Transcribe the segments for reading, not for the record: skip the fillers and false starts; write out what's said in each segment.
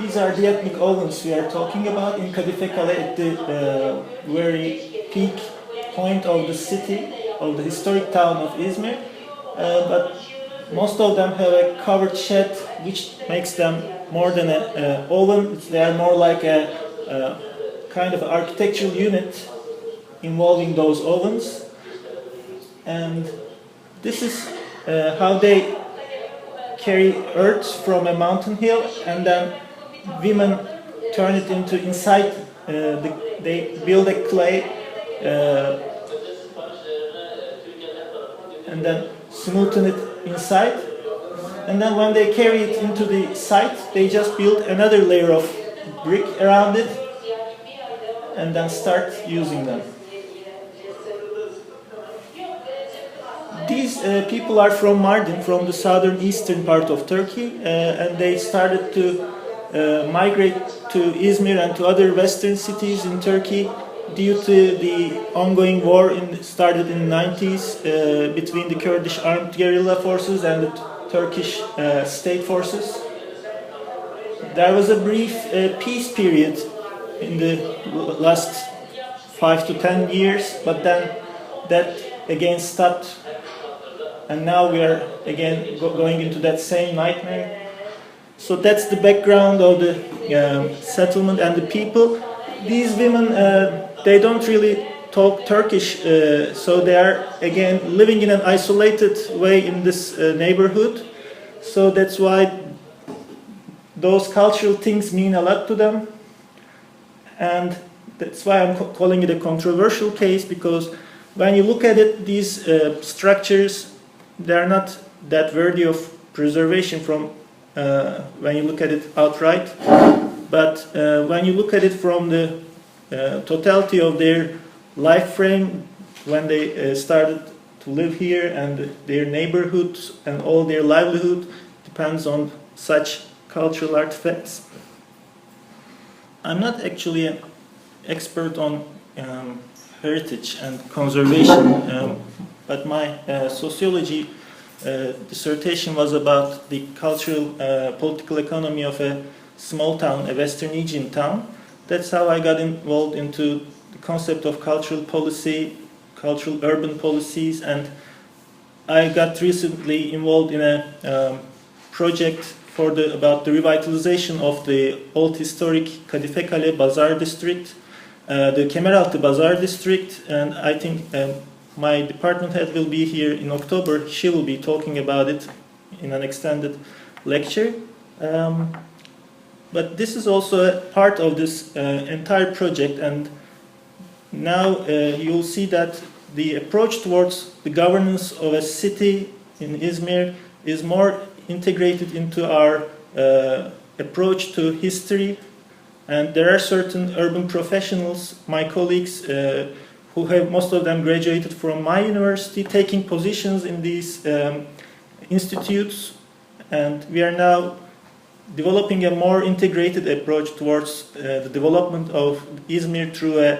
These are the ethnic ovens we are talking about in Kadifekale at the very peak point of the city, of the historic town of Izmir. But most of them have a covered shed, which makes them more than an oven. They are more like a kind of architectural unit involving those ovens. And this is how they carry earth from a mountain hill, and then women turn it into inside. They build a clay and then smoothen it inside. And then when they carry it into the site, they just build another layer of brick around it and then start using them. These people are from Mardin, from the southern eastern part of Turkey, and they started to migrate to Izmir and to other western cities in Turkey due to the ongoing war started in the 90s between the Kurdish armed guerrilla forces and the Turkish state forces. There was a brief peace period in the last 5 to 10 years, but then that again stopped. And now we are again going into that same nightmare. So that's the background of the settlement and the people. These women, they don't really talk Turkish, so they are again living in an isolated way in this neighborhood. So that's why those cultural things mean a lot to them. And that's why I'm calling it a controversial case, because when you look at it, these structures, they are not that worthy of preservation from when you look at it outright. But when you look at it from the totality of their life frame, when they started to live here, and their neighborhoods and all their livelihood depends on such cultural artifacts. I'm not actually an expert on heritage and conservation, but my sociology dissertation was about the cultural political economy of a small town, a Western Aegean town. That's how I got involved into the concept of cultural policy, cultural urban policies, and I got recently involved in a project about the revitalization of the old historic Kadifekale Bazar district, the Kemeraltı Bazar district, and I think my department head will be here in October. She will be talking about it in an extended lecture. But this is also a part of this entire project, and now you'll see that the approach towards the governance of a city in Izmir is more integrated into our approach to history. And there are certain urban professionals, my colleagues, who have most of them graduated from my university, taking positions in these institutes, and we are now developing a more integrated approach towards the development of Izmir through a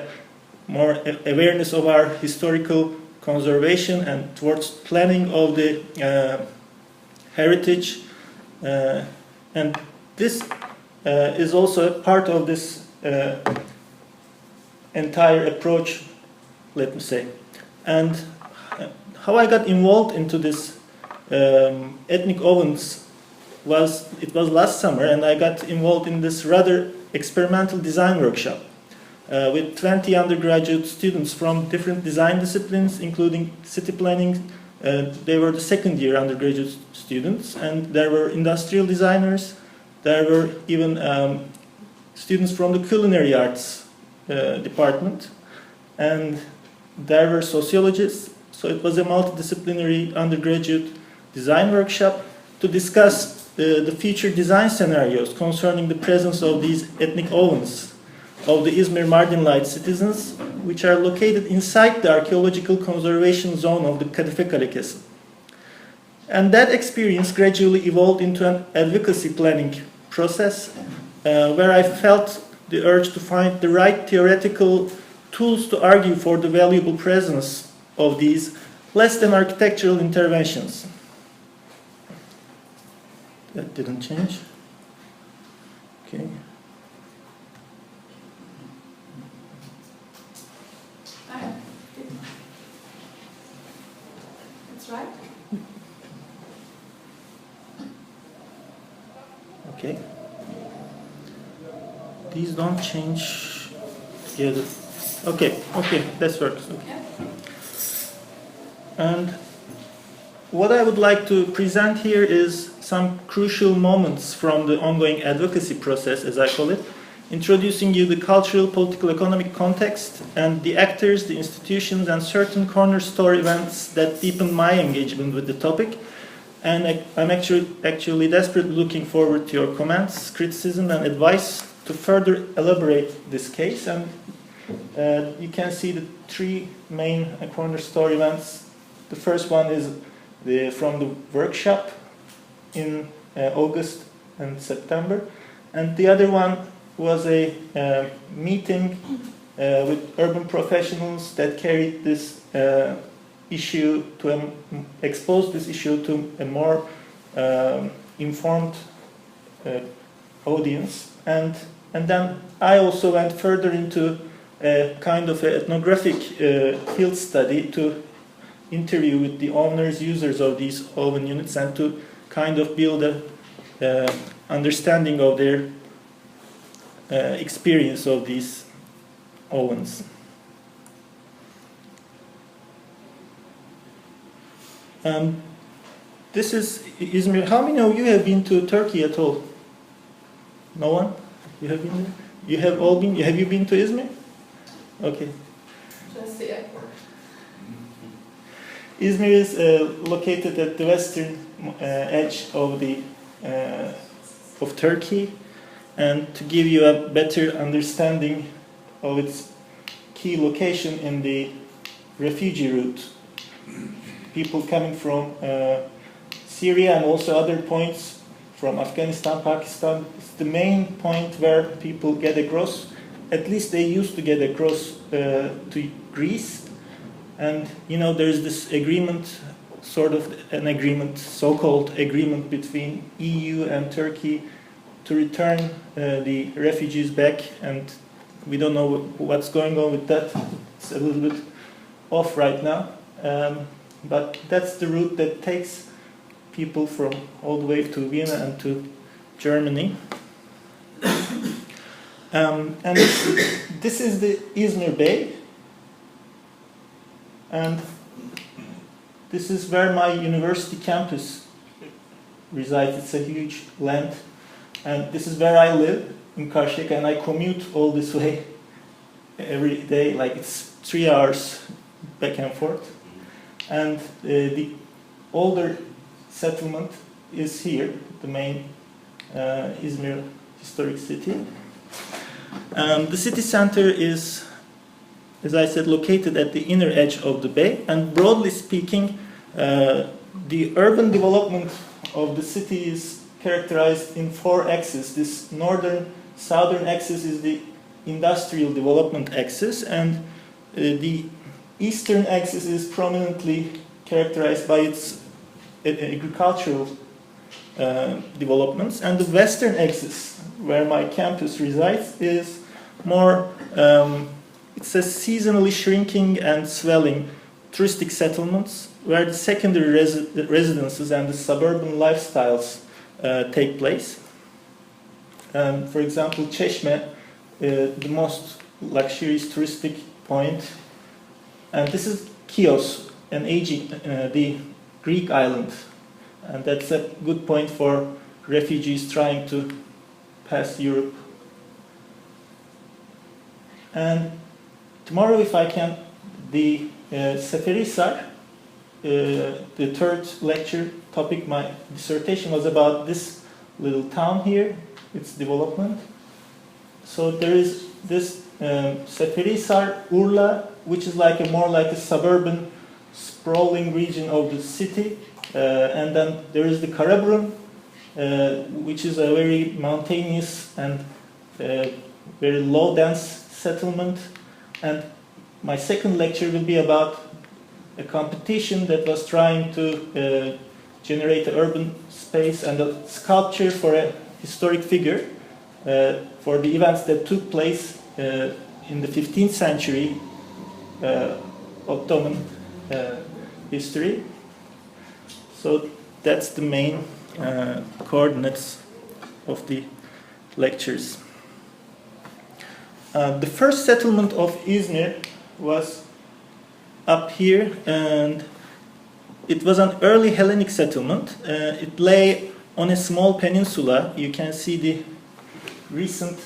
more awareness of our historical conservation and towards planning of the heritage, and this is also a part of this entire approach, let me say. And how I got involved into this ethnic ovens was last summer, and I got involved in this rather experimental design workshop with 20 undergraduate students from different design disciplines, including city planning. They were the second year undergraduate students, and there were industrial designers, there were even students from the culinary arts department, and there were sociologists. So it was a multidisciplinary undergraduate design workshop to discuss the future design scenarios concerning the presence of these ethnic ovens of the Izmir marginalized citizens, which are located inside the archaeological conservation zone of the Kadifekale Castle. And that experience gradually evolved into an advocacy planning process where I felt the urge to find the right theoretical tools to argue for the valuable presence of these less than architectural interventions. That didn't change. Okay. That's right. Okay. These don't change. Yeah. Okay. Okay. That works. Okay. Yeah. And what I would like to present here is some crucial moments from the ongoing advocacy process, as I call it, introducing you the cultural, political, economic context and the actors, the institutions, and certain cornerstone events that deepen my engagement with the topic. And I'm actually desperately looking forward to your comments, criticism, and advice to further elaborate this case. And you can see the three main cornerstone events. The first one is from the workshop in August and September, and the other one was a meeting with urban professionals that carried this issue to expose this issue to a more informed audience, and then I also went further into a kind of an ethnographic field study to interview with the owners, users of these oven units, and to kind of build a understanding of their experience of these ovens. This is Izmir. How many of you have been to Turkey at all? No one? You have been there? You have all been? Have you been to Izmir? Okay. Just the airport. Izmir is located at the western edge of of Turkey, and to give you a better understanding of its key location in the refugee route, people coming from Syria and also other points from Afghanistan, Pakistan, it's the main point where people get across. At least they used to get across to Greece. And there's this agreement, sort of an agreement, so-called agreement between EU and Turkey to return the refugees back, and we don't know what's going on with that. It's a little bit off right now, but that's the route that takes people from all the way to Vienna and to Germany. And this is the Izmir Bay. And this is where my university campus resides. It's a huge land. And this is where I live, in Karşıyaka, and I commute all this way every day. Like, it's 3 hours back and forth. And the older settlement is here, the main Izmir historic city. The city center is, as I said, located at the inner edge of the bay, and broadly speaking, the urban development of the city is characterized in 4 axes. This southern axis is the industrial development axis, and the eastern axis is prominently characterized by its agricultural developments, and the western axis, where my campus resides, is more it's a seasonally shrinking and swelling touristic settlements where the secondary residences and the suburban lifestyles take place. For example, Çeşme, the most luxurious touristic point, and this is Chios, the Greek island, and that's a good point for refugees trying to pass Europe. And tomorrow, if I can, the Seferihisar, the third lecture topic, my dissertation was about this little town here, its development. So there is this Seferihisar, Urla, which is more like a suburban, sprawling region of the city. And then there is the Karaburun, which is a very mountainous and very low dense settlement. And my second lecture will be about a competition that was trying to generate an urban space and a sculpture for a historic figure. for the events that took place in the 15th century Ottoman history. So that's the main coordinates of the lectures. The first settlement of Izmir was up here, and it was an early Hellenic settlement. It lay on a small peninsula. You can see the recent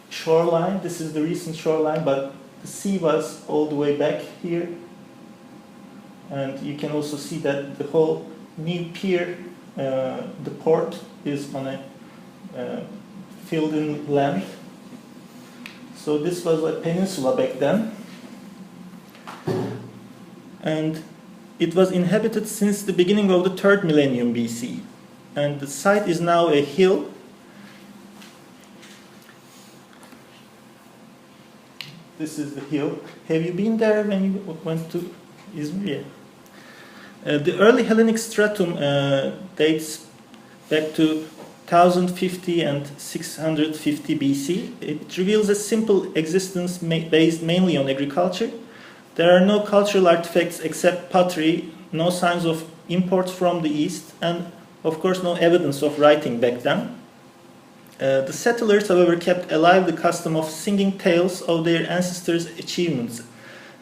shoreline. This is the recent shoreline, but the sea was all the way back here. And you can also see that the whole new pier, the port, is on a filled-in land. So this was a peninsula back then. And it was inhabited since the beginning of the 3rd millennium BC. And the site is now a hill. This is the hill. Have you been there when you went to Izmir? The early Hellenic stratum dates back to 1050 and 650 BC. It reveals a simple existence based mainly on agriculture. There are no cultural artifacts except pottery, no signs of imports from the east, and of course no evidence of writing back then. The settlers, however, kept alive the custom of singing tales of their ancestors' achievements,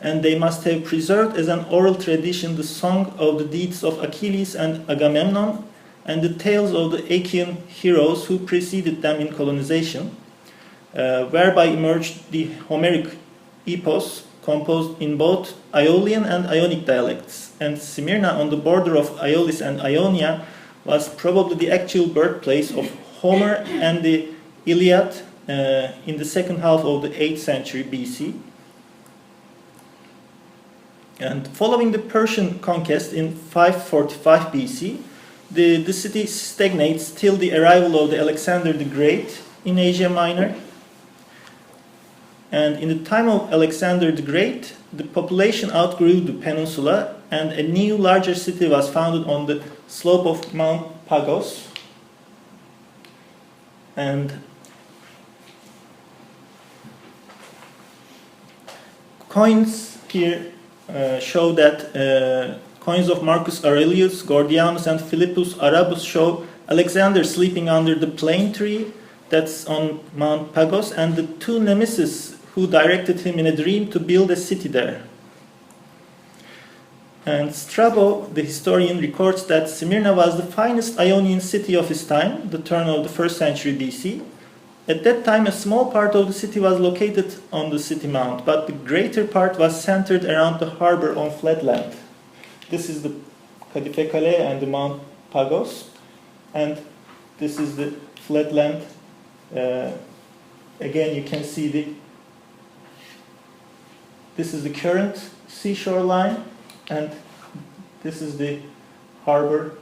and they must have preserved as an oral tradition the song of the deeds of Achilles and Agamemnon, and the tales of the Achaean heroes who preceded them in colonization, whereby emerged the Homeric epos, composed in both Aeolian and Ionic dialects. And Smyrna, on the border of Aeolis and Ionia, was probably the actual birthplace of Homer and the Iliad in the second half of the 8th century BC. And following the Persian conquest in 545 BC, the city stagnates till the arrival of the Alexander the Great in Asia Minor. And in the time of Alexander the Great, the population outgrew the peninsula, and a new larger city was founded on the slope of Mount Pagos. And coins here show that coins of Marcus Aurelius, Gordianus, and Philippus Arabus show Alexander sleeping under the plane tree that's on Mount Pagos, and the two nemesis who directed him in a dream to build a city there. And Strabo, the historian, records that Smyrna was the finest Ionian city of its time, the turn of the 1st century BC. At that time, a small part of the city was located on the city mount, but the greater part was centered around the harbor on flat land. This is the Kadifekale and the Mount Pagos, and this is the flat land. Again, you can see this is the current seashore line, and this is the harbor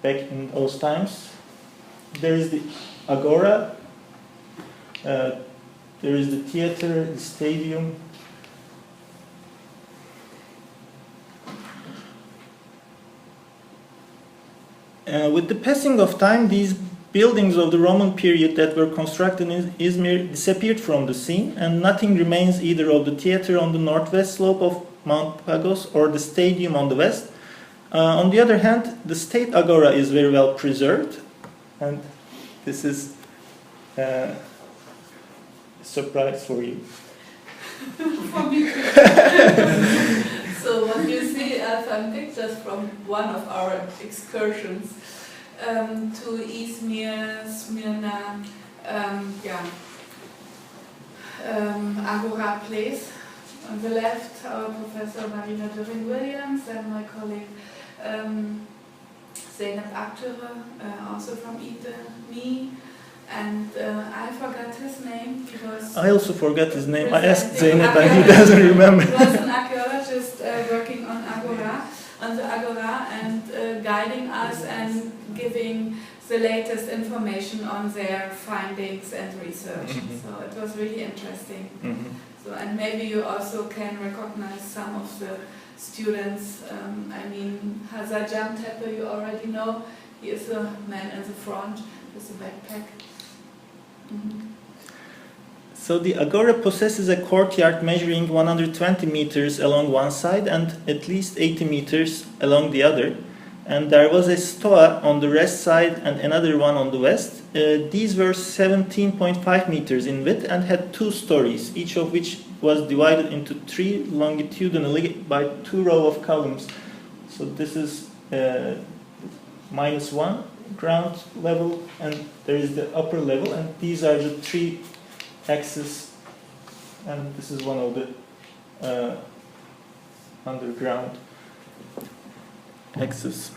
back in those times. There is the agora, there is the theater, the stadium. With the passing of time, these buildings of the Roman period that were constructed in Izmir disappeared from the scene, and nothing remains either of the theater on the northwest slope of Mount Pagos or the stadium on the west. On the other hand, the state agora is very well preserved, and this is a surprise for you. For me too. So what you see are some pictures from one of our excursions to Izmir, Smyrna, Agora Place. On the left, our Professor Marina Döring-Williams and my colleague Zeynep Aktere, also from me. And I forgot his name because I also forgot his name. I asked Zeynep and he doesn't remember. He was an archaeologist working on the Agora, and guiding us and giving the latest information on their findings and research. Mm-hmm. So it was really interesting. Mm-hmm. So, and maybe you also can recognize some of the students. Hazarjan Tepe you already know. He is a man in the front with a backpack. So the agora possesses a courtyard measuring 120 meters along one side and at least 80 meters along the other. And there was a stoa on the west side and another one on the west. These were 17.5 meters in width and had 2 stories, each of which was divided into 3 longitudinally by 2 rows of columns. So this is -1 ground level, and there is the upper level, and these are the 3 axes, and this is one of the underground axes.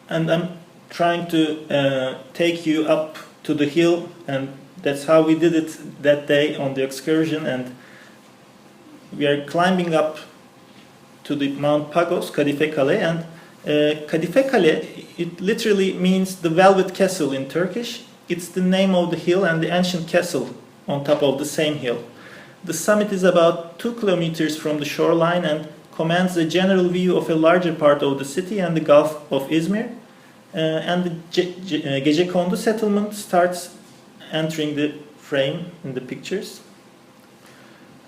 And I'm trying to take you up to the hill, and that's how we did it that day on the excursion. And we are climbing up to the Mount Pagos, Kadifekale, and Kadifekale, it literally means the velvet castle in Turkish. It's the name of the hill and the ancient castle on top of the same hill. The summit is about 2 kilometers from the shoreline and commands a general view of a larger part of the city and the Gulf of Izmir. And the Gecekondu settlement starts entering the frame in the pictures.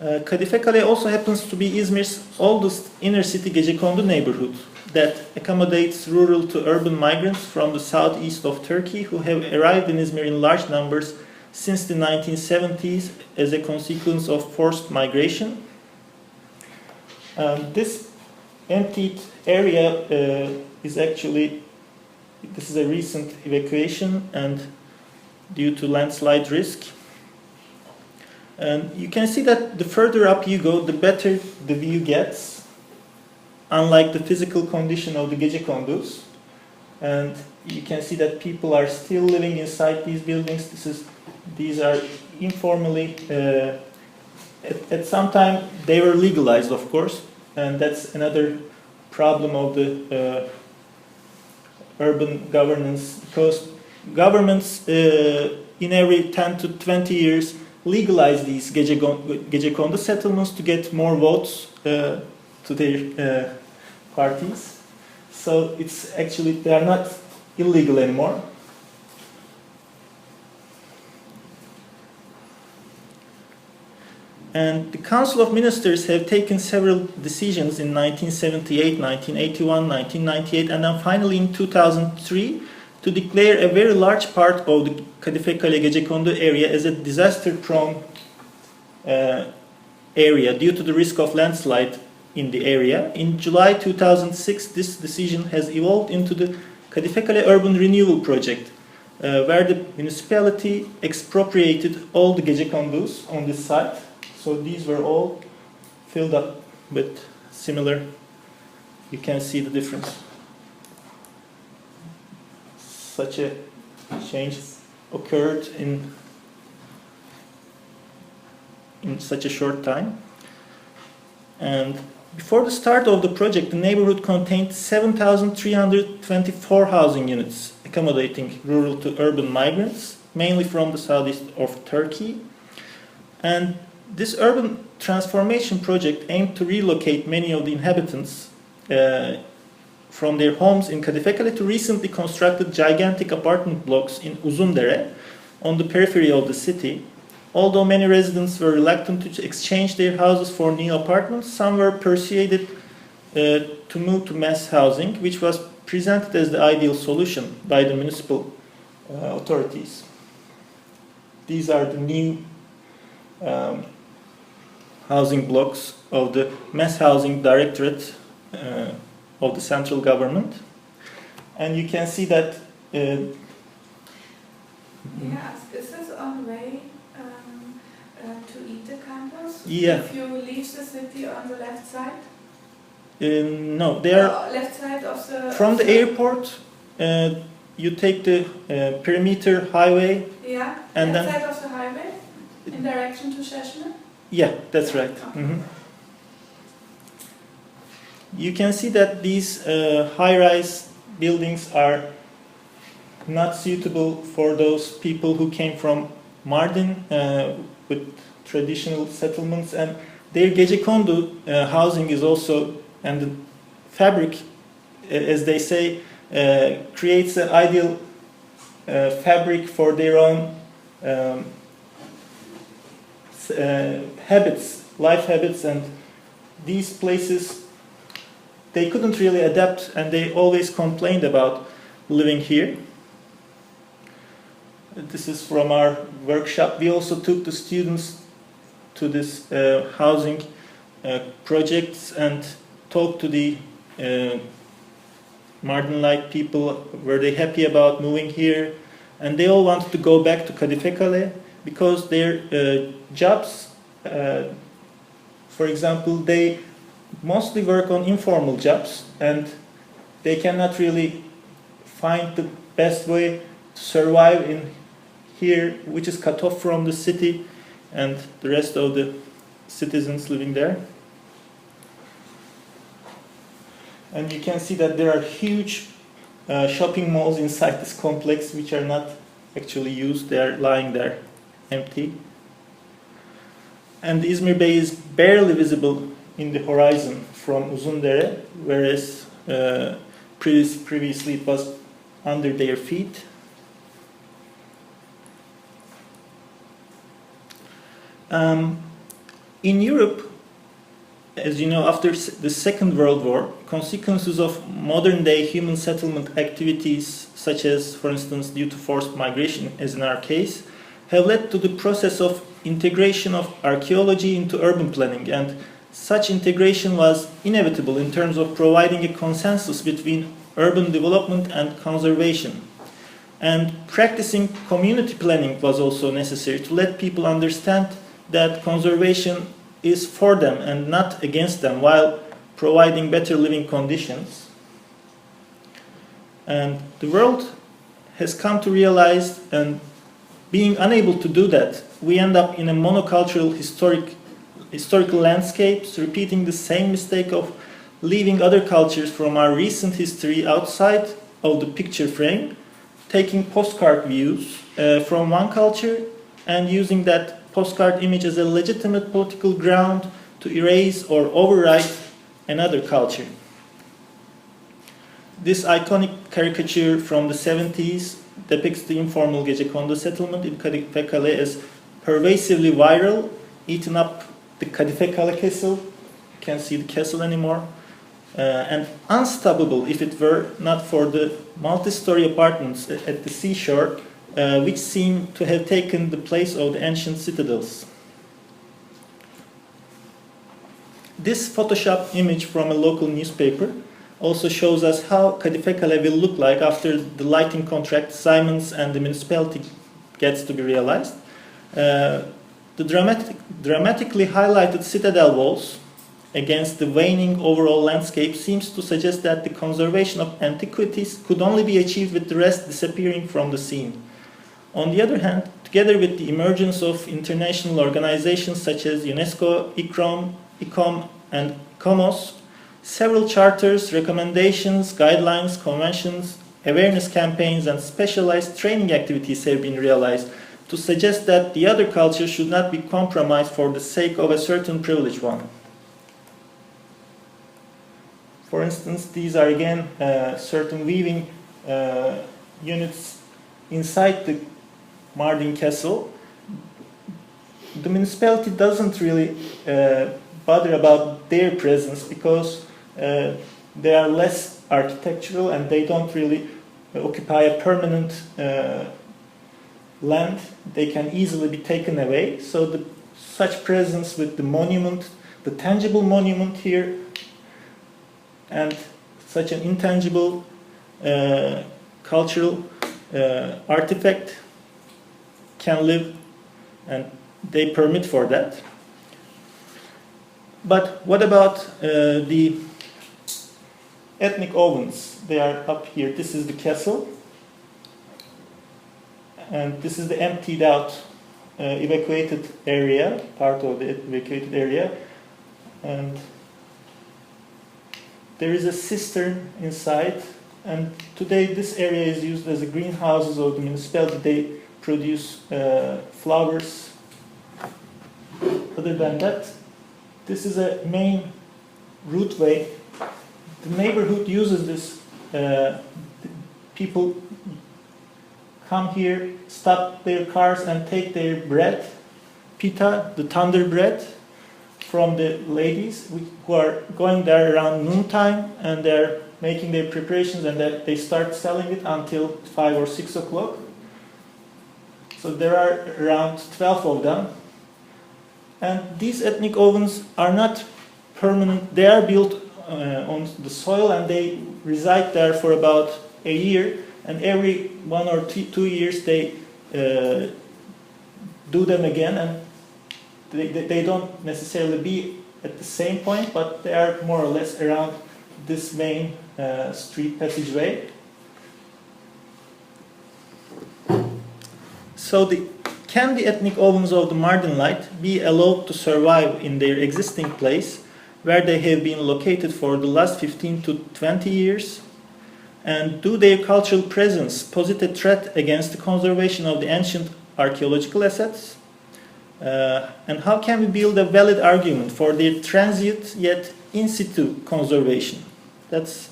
Kadifekale also happens to be Izmir's oldest inner city Gecekondu neighborhood that accommodates rural to urban migrants from the southeast of Turkey who have arrived in Izmir in large numbers since the 1970s as a consequence of forced migration. This emptied area is actually, this is a recent evacuation and due to landslide risk. And you can see that the further up you go, the better the view gets, unlike the physical condition of the Gecekondus. And you can see that people are still living inside these buildings. These are informally, at some time they were legalized, of course, and that's another problem of the urban governance, because governments in every 10 to 20 years legalize these Gecekondu settlements to get more votes to their parties. So it's actually, they are not illegal anymore. And the Council of Ministers have taken several decisions in 1978, 1981, 1998, and then finally in 2003 to declare a very large part of the Kadifekale Gecekondu area as a disaster-prone area due to the risk of landslide in the area. In July 2006, this decision has evolved into the Kadifekale Urban Renewal Project, where the municipality expropriated all the Gecekondus on this site. So these were all filled up with similar, you can see the difference. Such a change occurred in such a short time. And before the start of the project, the neighborhood contained 7,324 housing units, accommodating rural to urban migrants, mainly from the southeast of Turkey. And this urban transformation project aimed to relocate many of the inhabitants from their homes in Kadifekale to recently constructed gigantic apartment blocks in Uzundere on the periphery of the city. Although many residents were reluctant to exchange their houses for new apartments, some were persuaded to move to mass housing, which was presented as the ideal solution by the municipal authorities. These are the new housing blocks of the Mass Housing Directorate of the central government. And you can see that... Yes, is this on the way to Ite campus? Yeah. If you leave the city on the left side? No, they are... left side of the... From the airport, you take the perimeter highway. Yeah, and left then side of the highway, in direction to Szeszny? Yeah, that's right. Okay. Mm-hmm. You can see that these high-rise buildings are not suitable for those people who came from Mardin with traditional settlements, and their Gecekondu housing is also, and the fabric, as they say, creates an ideal fabric for their own habits, life habits, and these places, they couldn't really adapt, and they always complained about living here. This is from our workshop. We also took the students to this housing projects and talked to the marginalized people. Were they happy about moving here? And they all wanted to go back to Kadifekale because their jobs, for example, they mostly work on informal jobs, and they cannot really find the best way to survive in here, which is cut off from the city and the rest of the citizens living there. And you can see that there are huge shopping malls inside this complex which are not actually used. They are lying there empty. And Izmir Bay is barely visible in the horizon from Uzundere, whereas previously it was under their feet. In Europe, as you know, after the Second World War, consequences of modern-day human settlement activities, such as, for instance, due to forced migration, as in our case, have led to the process of integration of archaeology into urban planning, and such integration was inevitable in terms of providing a consensus between urban development and conservation. And practicing community planning was also necessary to let people understand that conservation is for them and not against them, while providing better living conditions. And the world has come to realize, and being unable to do that, we end up in a monocultural historical landscapes, repeating the same mistake of leaving other cultures from our recent history outside of the picture frame, taking postcard views from one culture and using that postcard image as a legitimate political ground to erase or overwrite another culture. This iconic caricature from the 70s depicts the informal Gecekondu settlement in Kadifekale as pervasively viral, eaten up the Kadifekale castle. You can't see the castle anymore. And unstoppable if it were not for the multi-story apartments at the seashore, which seem to have taken the place of the ancient citadels. This Photoshop image from a local newspaper also shows us how Kadifekale will look like after the lighting contract Simons and the municipality gets to be realized. The dramatically highlighted citadel walls against the waning overall landscape seems to suggest that the conservation of antiquities could only be achieved with the rest disappearing from the scene. On the other hand, together with the emergence of international organizations such as UNESCO, ICOM, and COMOS, several charters, recommendations, guidelines, conventions, awareness campaigns, and specialized training activities have been realized to suggest that the other culture should not be compromised for the sake of a certain privileged one. For instance, these are again certain weaving units inside the Mardin Castle. The municipality doesn't really bother about their presence because they are less architectural and they don't really occupy a permanent land. They can easily be taken away. So such presence with the monument, the tangible monument here, and such an intangible cultural artifact can live, and they permit for that. But what about the ethnic ovens? They are up here. This is the castle, and this is the emptied out evacuated area, part of the evacuated area, and there is a cistern inside, and today this area is used as a greenhouses of the municipality. They produce flowers. Other than that, this is a main routeway. The neighborhood uses this. People come here, stop their cars and take their bread, pita, the thunder bread, from the ladies who are going there around noontime, and they're making their preparations, and that they start selling it until 5 or 6 o'clock. So there are around 12 of them. And these ethnic ovens are not permanent. They are built on the soil, and they reside there for about a year. And every 1 or 2 years they do them again. And they don't necessarily be at the same point, but they are more or less around this main street passageway. So can the ethnic ovens of the Mardin Light be allowed to survive in their existing place, where they have been located for the last 15 to 20 years? And do their cultural presence pose a threat against the conservation of the ancient archaeological assets? And how can we build a valid argument for their transient yet in situ conservation? That's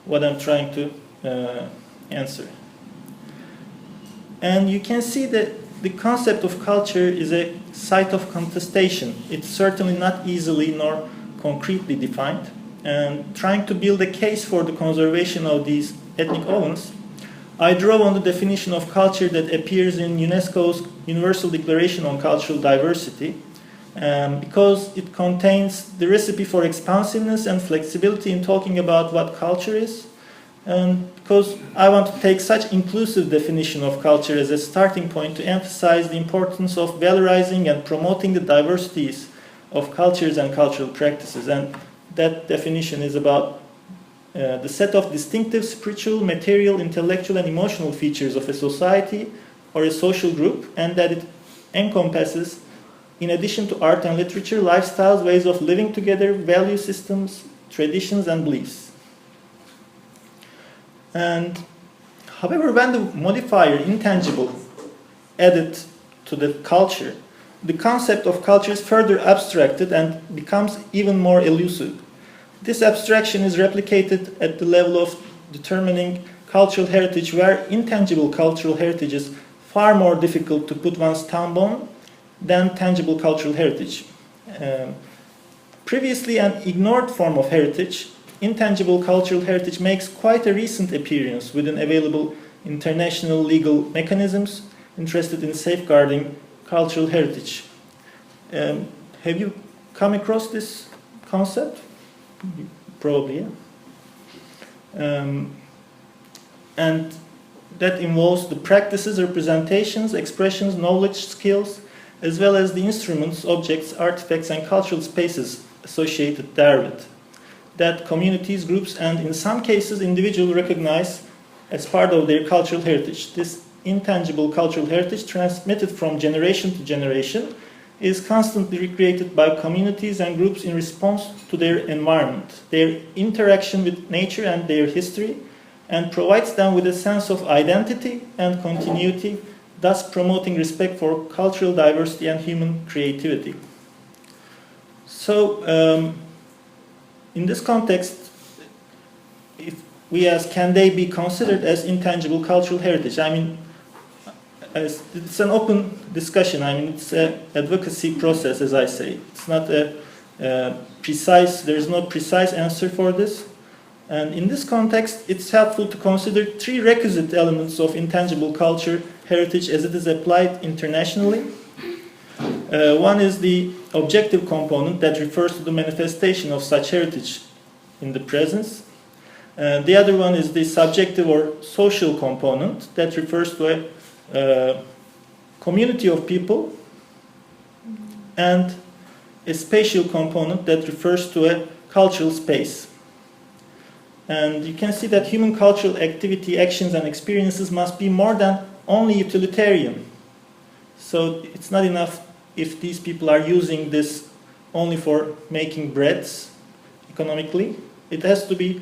what I'm trying to answer. And you can see that the concept of culture is a site of contestation. It's certainly not easily nor concretely defined. And trying to build a case for the conservation of these ethnic ovens, I draw on the definition of culture that appears in UNESCO's Universal Declaration on Cultural Diversity, because it contains the recipe for expansiveness and flexibility in talking about what culture is, and because I want to take such inclusive definition of culture as a starting point to emphasize the importance of valorizing and promoting the diversities of cultures and cultural practices. And that definition is about the set of distinctive spiritual, material, intellectual, and emotional features of a society or a social group, and that it encompasses, in addition to art and literature, lifestyles, ways of living together, value systems, traditions, and beliefs. And however, when the modifier intangible added to the culture, the concept of culture is further abstracted and becomes even more elusive. This abstraction is replicated at the level of determining cultural heritage, where intangible cultural heritage is far more difficult to put one's thumb on than tangible cultural heritage. Previously an ignored form of heritage, intangible cultural heritage makes quite a recent appearance within available international legal mechanisms interested in safeguarding cultural heritage. Have you come across this concept? Probably, yeah. And that involves the practices, representations, expressions, knowledge, skills, as well as the instruments, objects, artifacts, and cultural spaces associated therewith, that communities, groups, and in some cases individuals recognize as part of their cultural heritage. This intangible cultural heritage, transmitted from generation to generation, is constantly recreated by communities and groups in response to their environment, their interaction with nature and their history, and provides them with a sense of identity and continuity, thus promoting respect for cultural diversity and human creativity. So, in this context, if we ask, can they be considered as intangible cultural heritage? I mean, it's an open discussion. I mean, it's an advocacy process, as I say. It's not a precise, there's no precise answer for this. And in this context, it's helpful to consider three requisite elements of intangible culture heritage as it is applied internationally. One is the objective component that refers to the manifestation of such heritage in the presence. The other one is the subjective or social component that refers to a community of people, and a spatial component that refers to a cultural space. And you can see that human cultural activity, actions, and experiences must be more than only utilitarian. So it's not enough if these people are using this only for making breads economically. It has to be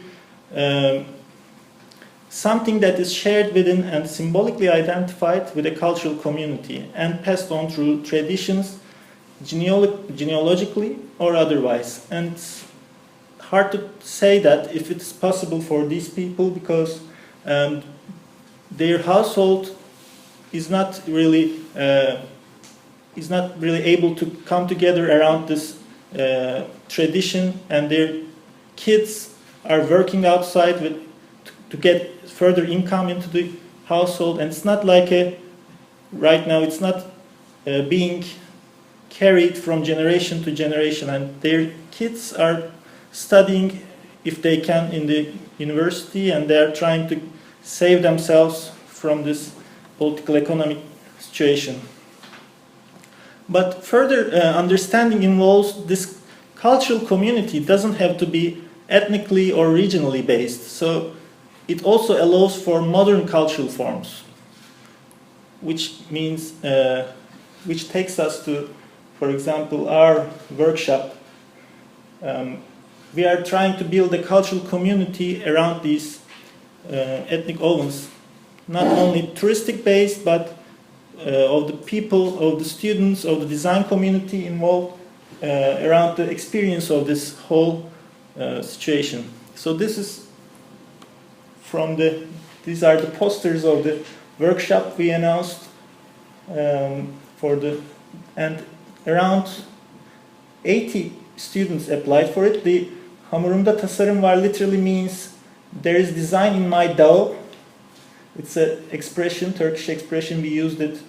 something that is shared within and symbolically identified with a cultural community and passed on through traditions, genealogically or otherwise. And it's hard to say that if it's possible for these people, because their household is not really able to come together around this tradition, and their kids are working outside to get further income into the household, and it's not like right now it's not being carried from generation to generation, and their kids are studying if they can in the university, and they are trying to save themselves from this political economic situation. But further understanding involves this cultural community doesn't have to be ethnically or regionally based, so it also allows for modern cultural forms, which means which takes us to, for example, our workshop. We are trying to build a cultural community around these ethnic ovens, not only touristic based, but of the people, of the students, of the design community involved around the experience of this whole situation. So this is these are the posters of the workshop we announced and around 80 students applied for it. The Hamurumda tasarım var literally means there is design in my dough. It's an expression, Turkish expression, we used it.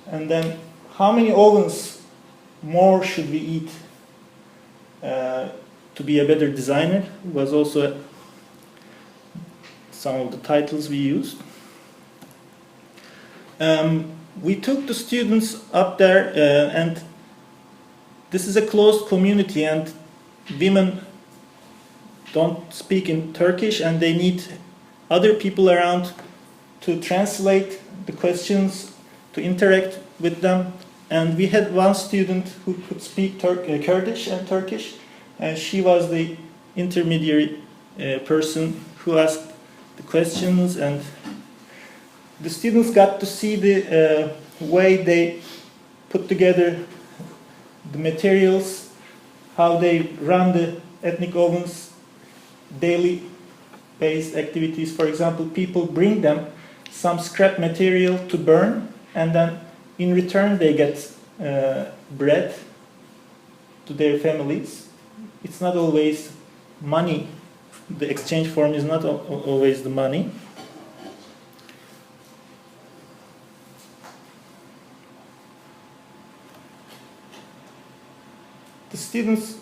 And then how many ovens more should we eat to be a better designer was also some of the titles we used. We took the students up there and this is a closed community, and women don't speak in Turkish and they need other people around to translate the questions, to interact with them. And we had one student who could speak Kurdish and Turkish, and she was the intermediary person who asked the questions, and the students got to see the way they put together the materials, how they run the ethnic ovens, daily based activities. For example, people bring them some scrap material to burn, and then in return they get bread to their families. It's not always money. The exchange form is not always the money. The students,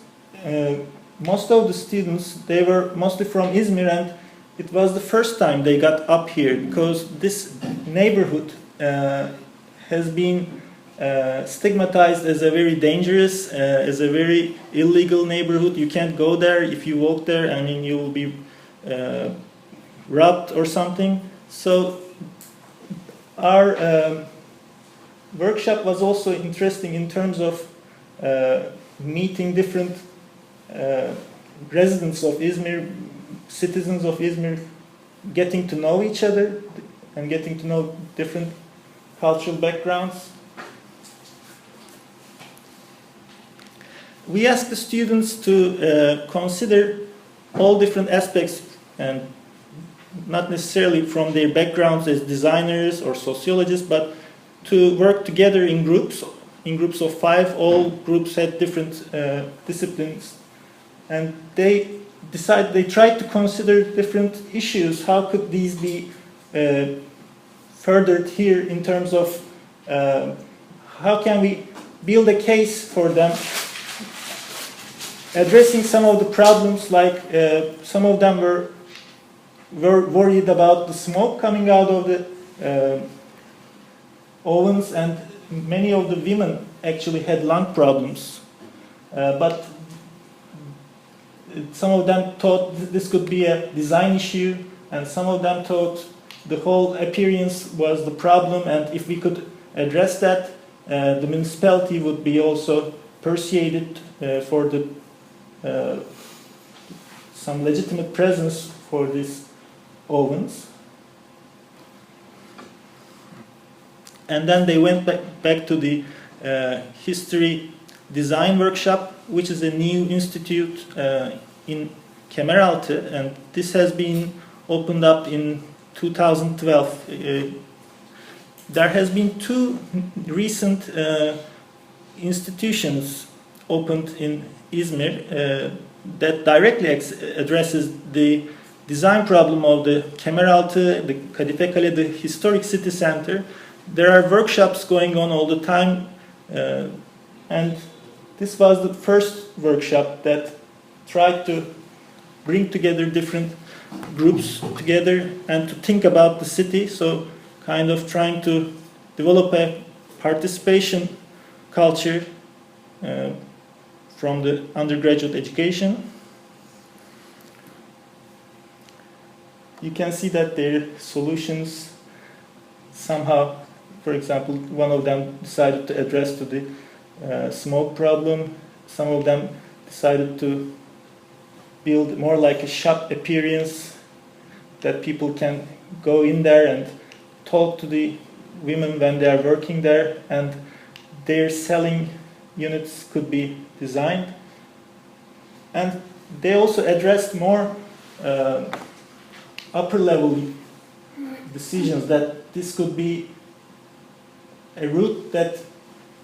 most of the students, they were mostly from Izmir, and it was the first time they got up here because this neighborhood has been stigmatized as a very dangerous, as a very illegal neighborhood. You can't go there. If you walk there, I mean, you will be robbed or something. So our workshop was also interesting in terms of meeting different residents of Izmir, citizens of Izmir, getting to know each other and getting to know different cultural backgrounds. We asked the students to consider all different aspects, and not necessarily from their backgrounds as designers or sociologists, but to work together in groups of 5. All groups had different disciplines, and they tried to consider different issues. How could these be furthered here in terms of how can we build a case for them, addressing some of the problems, like some of them were worried about the smoke coming out of the ovens, and many of the women actually had lung problems, but some of them thought this could be a design issue, and some of them thought the whole appearance was the problem, and if we could address that, the municipality would be also persuaded for the some legitimate presence for these ovens. And then they went back to the history design workshop, which is a new institute in Kemeraltı, and this has been opened up in 2012. there has been two recent institutions opened in Izmir that directly addresses the design problem of the Kemeraltı, the Kadifekale, the historic city center. There are workshops going on all the time, and this was the first workshop that tried to bring together different groups together and to think about the city, so kind of trying to develop a participation culture from the undergraduate education. You can see that their solutions somehow, for example, one of them decided to address to the smoke problem. Some of them decided to build more like a shop appearance, that people can go in there and talk to the women when they are working there, and their selling units could be designed. And they also addressed more upper level decisions, that this could be a route that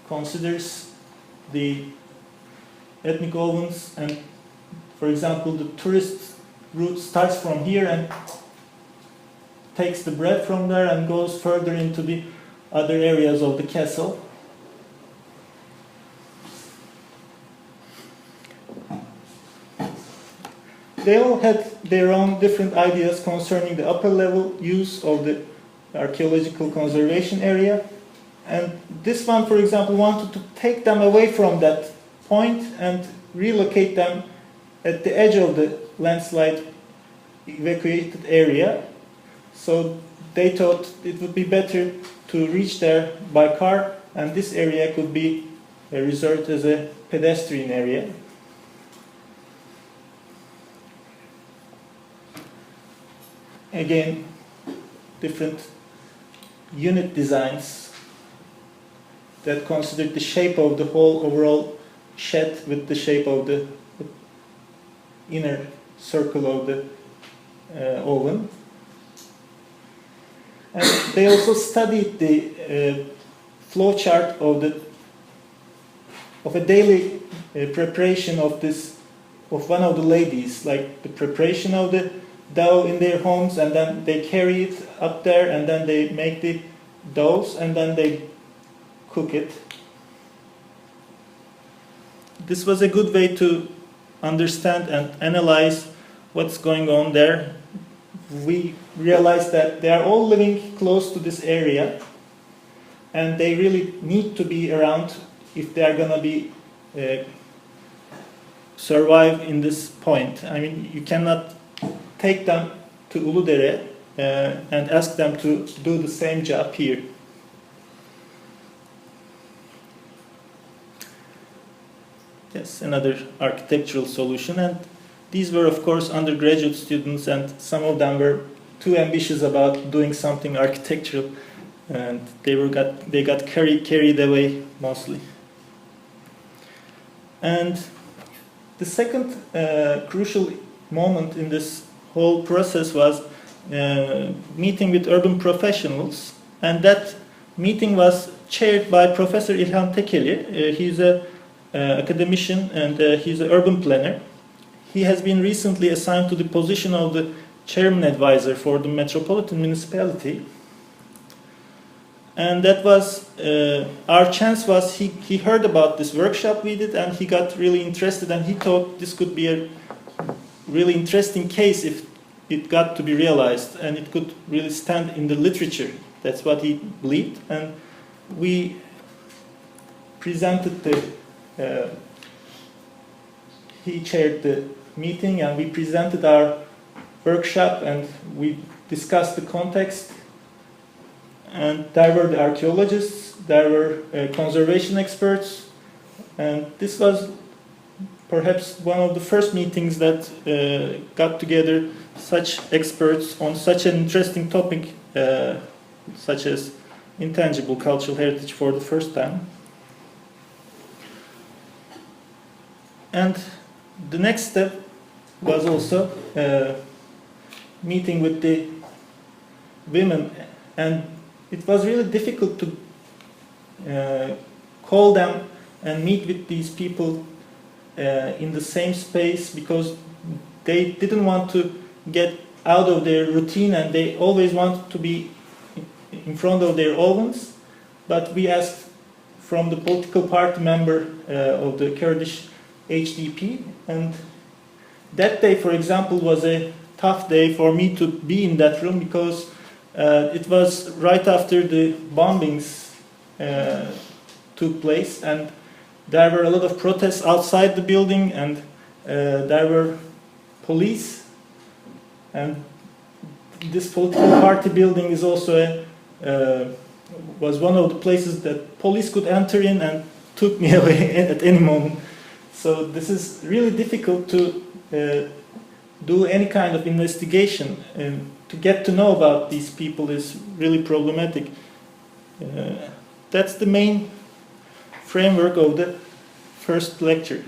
considers the ethnic ovens, and for example the tourist route starts from here and takes the bread from there and goes further into the other areas of the castle. They all had their own different ideas concerning the upper level use of the archaeological conservation area. And this one, for example, wanted to take them away from that point and relocate them at the edge of the landslide evacuated area. So they thought it would be better to reach there by car, and this area could be reserved as a pedestrian area. Again, different unit designs that considered the shape of the whole overall shed with the shape of the inner circle of the oven. And they also studied the flow chart of a daily preparation of one of the ladies, like the preparation of the dough in their homes, and then they carry it up there, and then they make the doughs, and then they cook it. This was a good way to understand and analyze what's going on there. We realized that they are all living close to this area, and they really need to be around if they are going to be survive in this point. I mean, you cannot take them to Uludere and ask them to do the same job here. Yes, another architectural solution, and these were of course undergraduate students, and some of them were too ambitious about doing something architectural, and they got carried away mostly. And the second crucial moment in this whole process was meeting with urban professionals, and that meeting was chaired by Professor İlhan Tekeli. He's a academician, and he's an urban planner. He has been recently assigned to the position of the chairman advisor for the metropolitan municipality. And that was our chance. Was he heard about this workshop we did, and he got really interested, and he thought this could be a really interesting case if it got to be realized, and it could really stand in the literature. That's what he believed, and we presented he chaired the meeting, and we presented our workshop, and we discussed the context. And there were the archaeologists, there were conservation experts, and this was perhaps one of the first meetings that got together such experts on such an interesting topic, such as intangible cultural heritage, for the first time. And the next step was also meeting with the women, and it was really difficult to call them and meet with these people in the same space, because they didn't want to get out of their routine and they always wanted to be in front of their ovens. But we asked from the political party member of the Kurdish HDP, and that day, for example, was a tough day for me to be in that room, because it was right after the bombings took place, and there were a lot of protests outside the building, and there were police, and this political party building is also was one of the places that police could enter in and took me away at any moment. So this is really difficult to do any kind of investigation, and to get to know about these people is really problematic. That's the main framework of the first lecture.